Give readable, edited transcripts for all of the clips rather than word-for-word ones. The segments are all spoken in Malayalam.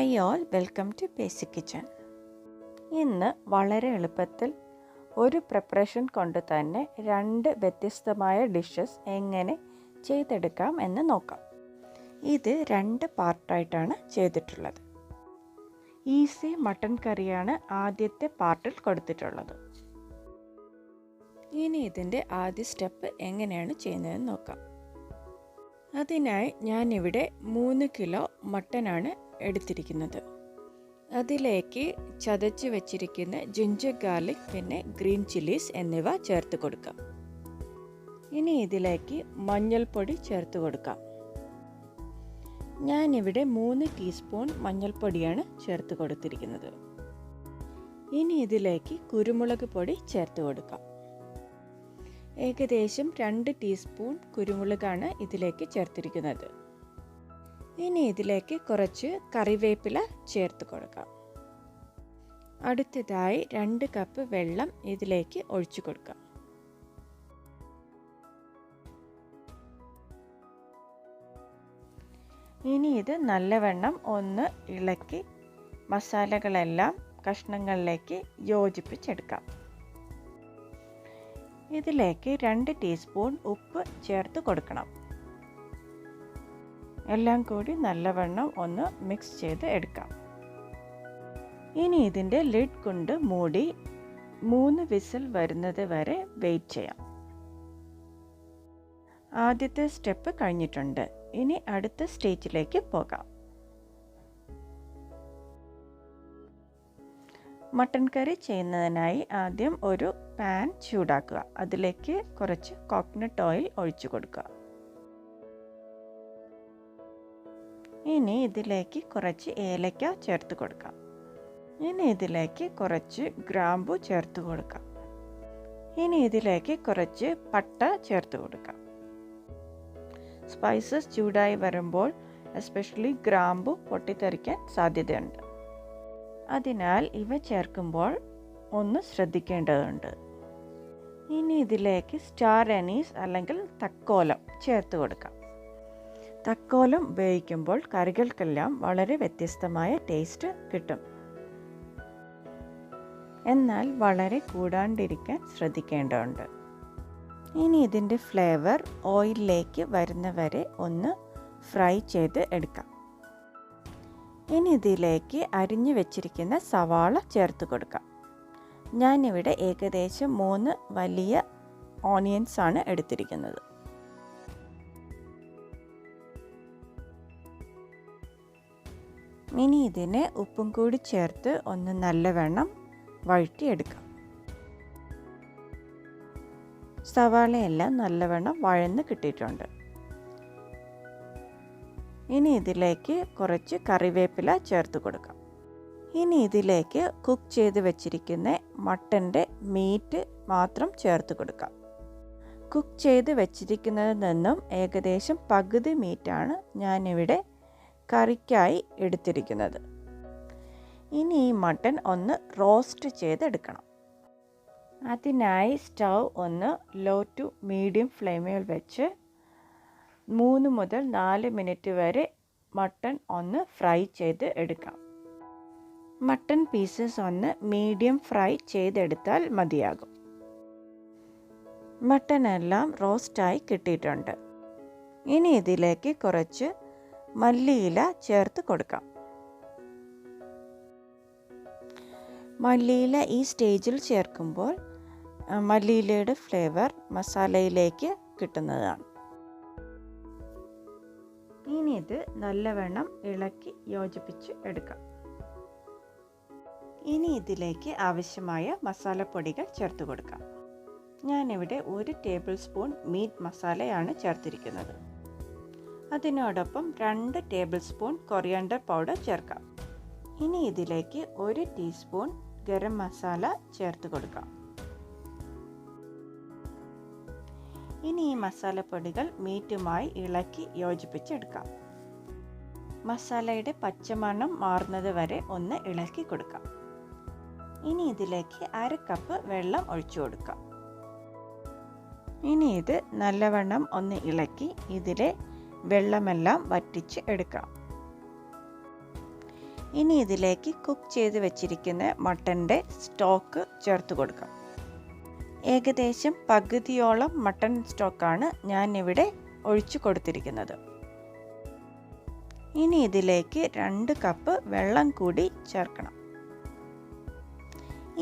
Hi all, welcome to basic kitchen. ഇന്ന് വളരെ എളുപ്പത്തിൽ ഒരു പ്രിപ്പറേഷൻ കൊണ്ട് തന്നെ 2 വ്യത്യസ്തമായ ഡിഷസ് എങ്ങനെ ചെയ്തെടുക്കാം എന്ന് നോക്കാം. ഇത് 2 പാർട്ടായിട്ടാണ് ചെയ്തിട്ടുള്ളത്. ഈസി മട്ടൺ കറിയാണ് ആദ്യത്തെ പാർട്ടിൽ കൊടുത്തിട്ടുള്ളത്. ഇനി ഇതിൻ്റെ ആദ്യ സ്റ്റെപ്പ് എങ്ങനെയാണ് ചെയ്യുന്നതെന്ന് നോക്കാം. അതിനായി ഞാനിവിടെ 3 കിലോ മട്ടനാണ് എടുത്തിരിക്കുന്നത്. അതിലേക്ക് ചതച്ച് വെച്ചിരിക്കുന്ന ജിഞ്ചർ ഗാർലിക് പിന്നെ ഗ്രീൻ ചില്ലീസ് എന്നിവ ചേർത്ത് കൊടുക്കാം. ഇനി ഇതിലേക്ക് മഞ്ഞൾപ്പൊടി ചേർത്ത് കൊടുക്കാം. ഞാനിവിടെ 3 ടീസ്പൂൺ മഞ്ഞൾപ്പൊടിയാണ് ചേർത്ത് കൊടുത്തിരിക്കുന്നത്. ഇനി ഇതിലേക്ക് കുരുമുളക് പൊടി ചേർത്ത് കൊടുക്കാം. ഏകദേശം 2 ടീസ്പൂൺ കുരുമുളകാണ് ഇതിലേക്ക് ചേർത്തിരിക്കുന്നത്. ഇനി ഇതിലേക്ക് കുറച്ച് കറിവേപ്പില ചേർത്ത് കൊടുക്കാം. അടുത്തതായി 2 കപ്പ് വെള്ളം ഇതിലേക്ക് ഒഴിച്ചു കൊടുക്കാം. ഇനി ഇത് നല്ലവണ്ണം ഒന്ന് ഇളക്കി മസാലകളെല്ലാം കഷ്ണങ്ങളിലേക്ക് യോജിപ്പിച്ചെടുക്കാം. ഇതിലേക്ക് 2 ടീസ്പൂൺ ഉപ്പ് ചേർത്ത് കൊടുക്കണം. എല്ലാം കൂടി നല്ലവണ്ണം ഒന്ന് മിക്സ് ചെയ്ത് എടുക്കാം. ഇനി ഇതിൻ്റെ ലിഡ് കൊണ്ട് മൂടി 3 വിസിൽ വരുന്നത് വരെ വെയിറ്റ് ചെയ്യാം. ആദ്യത്തെ സ്റ്റെപ്പ് കഴിഞ്ഞിട്ടുണ്ട്. ഇനി അടുത്ത സ്റ്റേജിലേക്ക് പോകാം. മട്ടൺ കറി ചെയ്യുന്നതിനായി ആദ്യം ഒരു പാൻ ചൂടാക്കുക. അതിലേക്ക് കുറച്ച് കോക്കനട്ട് ഓയിൽ ഒഴിച്ചു കൊടുക്കുക. ഇനി ഇതിലേക്ക് കുറച്ച് ഏലക്ക ചേർത്ത് കൊടുക്കാം. ഇനി ഇതിലേക്ക് കുറച്ച് ഗ്രാമ്പു ചേർത്ത് കൊടുക്കാം. ഇനി ഇതിലേക്ക് കുറച്ച് പട്ട ചേർത്ത് കൊടുക്കാം. സ്പൈസസ് ചൂടായി വരുമ്പോൾ എസ്പെഷ്യലി ഗ്രാമ്പു പൊട്ടിത്തെറിക്കാൻ സാധ്യതയുണ്ട്. അതിനാൽ ഇവ ചേർക്കുമ്പോൾ ഒന്ന് ശ്രദ്ധിക്കേണ്ടതുണ്ട്. ഇനി ഇതിലേക്ക് സ്റ്റാർ അനീസ് അല്ലെങ്കിൽ തക്കോലം ചേർത്ത് കൊടുക്കാം. തക്കോലം ഉപയോഗിക്കുമ്പോൾ കറികൾക്കെല്ലാം വളരെ വ്യത്യസ്തമായ ടേസ്റ്റ് കിട്ടും. എന്നാൽ വളരെ കൂടാണ്ടിരിക്കാൻ ശ്രദ്ധിക്കേണ്ടതുണ്ട്. ഇനി ഇതിൻ്റെ ഫ്ലേവർ ഓയിലിലേക്ക് വരുന്നവരെ ഒന്ന് ഫ്രൈ ചെയ്ത് എടുക്കാം. ഇനി ഇതിലേക്ക് അരിഞ്ഞു വെച്ചിരിക്കുന്ന സവാള ചേർത്ത് കൊടുക്കാം. ഞാനിവിടെ ഏകദേശം 3 വലിയ ഓണിയൻസ് ആണ് എടുത്തിരിക്കുന്നത്. ഇനി ഇതിനെ ഉപ്പും കൂടി ചേർത്ത് ഒന്ന് നല്ലവണ്ണം വഴറ്റിയെടുക്കാം. സവാളയെല്ലാം നല്ലവണ്ണം വഴന്ന് കിട്ടിയിട്ടുണ്ട്. ഇനി ഇതിലേക്ക് കുറച്ച് കറിവേപ്പില ചേർത്ത് കൊടുക്കാം. ഇനി ഇതിലേക്ക് കുക്ക് ചെയ്ത് വെച്ചിരിക്കുന്ന മട്ടൻ്റെ മീറ്റ് മാത്രം ചേർത്ത് കൊടുക്കാം. കുക്ക് ചെയ്ത് വെച്ചിരിക്കുന്നതിൽ നിന്നും ഏകദേശം പകുതി മീറ്റാണ് ഞാനിവിടെ കറിക്കായി എടുത്തിരിക്കുന്നത്. ഇനി ഈ മട്ടൺ ഒന്ന് റോസ്റ്റ് ചെയ്തെടുക്കണം. അതിനായി സ്റ്റൗ ഒന്ന് ലോ ടു മീഡിയം ഫ്ലെയിമിൽ വെച്ച് 3 മുതൽ 4 മിനിറ്റ് വരെ മട്ടൺ ഒന്ന് ഫ്രൈ ചെയ്ത് എടുക്കാം. മട്ടൺ പീസസ് ഒന്ന് മീഡിയം ഫ്രൈ ചെയ്തെടുത്താൽ മതിയാകും. മട്ടൺ എല്ലാം റോസ്റ്റായി കിട്ടിയിട്ടുണ്ട്. ഇനി ഇതിലേക്ക് കുറച്ച് മല്ലിയില ചേർത്ത് കൊടുക്കാം. മല്ലിയില ഈ സ്റ്റേജിൽ ചേർക്കുമ്പോൾ മല്ലിയിലയുടെ ഫ്ലേവർ മസാലയിലേക്ക് കിട്ടുന്നതാണ്. ഇനി ഇത് നല്ലവണ്ണം ഇളക്കി യോജിപ്പിച്ച് എടുക്കാം. ഇനി ഇതിലേക്ക് ആവശ്യമായ മസാലപ്പൊടികൾ ചേർത്ത് കൊടുക്കാം. ഞാനിവിടെ 1 ടേബിൾ സ്പൂൺ മീറ്റ് മസാലയാണ് ചേർത്തിരിക്കുന്നത്. അതിനോടൊപ്പം 2 ടേബിൾ സ്പൂൺ കൊറിയാണ്ടർ പൗഡർ ചേർക്കാം. ഇനി ഇതിലേക്ക് 1 ടീസ്പൂൺ ഗരം മസാല ചേർത്ത് കൊടുക്കാം. ഇനി ഈ മസാലപ്പൊടികൾ മീറ്റുമായി ഇളക്കി യോജിപ്പിച്ചെടുക്കാം. മസാലയുടെ പച്ചമണം മാറുന്നത് വരെ ഒന്ന് ഇളക്കി കൊടുക്കാം. ഇനി ഇതിലേക്ക് 1/2 കപ്പ് വെള്ളം ഒഴിച്ചു കൊടുക്കാം. ഇനി ഇത് നല്ലവണ്ണം ഒന്ന് ഇളക്കി ഇതിലെ വെള്ളമെല്ലാം വറ്റിച്ച് എടുക്കാം. ഇനി ഇതിലേക്ക് കുക്ക് ചെയ്ത് വെച്ചിരിക്കുന്ന മട്ടൻ്റെ സ്റ്റോക്ക് ചേർത്ത് കൊടുക്കാം. ഏകദേശം പകുതിയോളം മട്ടൺ സ്റ്റോക്കാണ് ഞാനിവിടെ ഒഴിച്ചു കൊടുത്തിരിക്കുന്നത്. ഇനി ഇതിലേക്ക് 2 കപ്പ് വെള്ളം കൂടി ചേർക്കണം.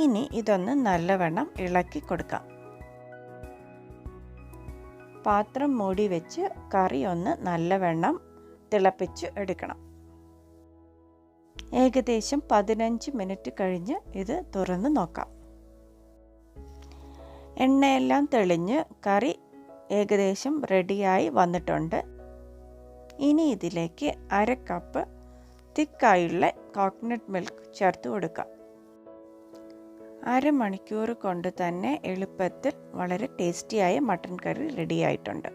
ഇനി ഇതൊന്ന് നല്ലവണ്ണം ഇളക്കി കൊടുക്കാം. പാത്രം മൂടി വെച്ച് കറി ഒന്ന് നല്ലവണ്ണം തിളപ്പിച്ച് എടുക്കണം. ഏകദേശം 15 മിനിറ്റ് കഴിഞ്ഞ് ഇത് തുറന്ന് നോക്കാം. എണ്ണയെല്ലാം തെളിഞ്ഞ് കറി ഏകദേശം റെഡിയായി വന്നിട്ടുണ്ട്. ഇനി ഇതിലേക്ക് 1/2 കപ്പ് തിക്കായുള്ള കോക്കനട്ട് മിൽക്ക് ചേർത്ത് കൊടുക്കാം. അരമണിക്കൂർ കൊണ്ട് തന്നെ എളുപ്പത്തിൽ വളരെ ടേസ്റ്റിയായ മട്ടൻ കറി റെഡിയായിട്ടുണ്ട്.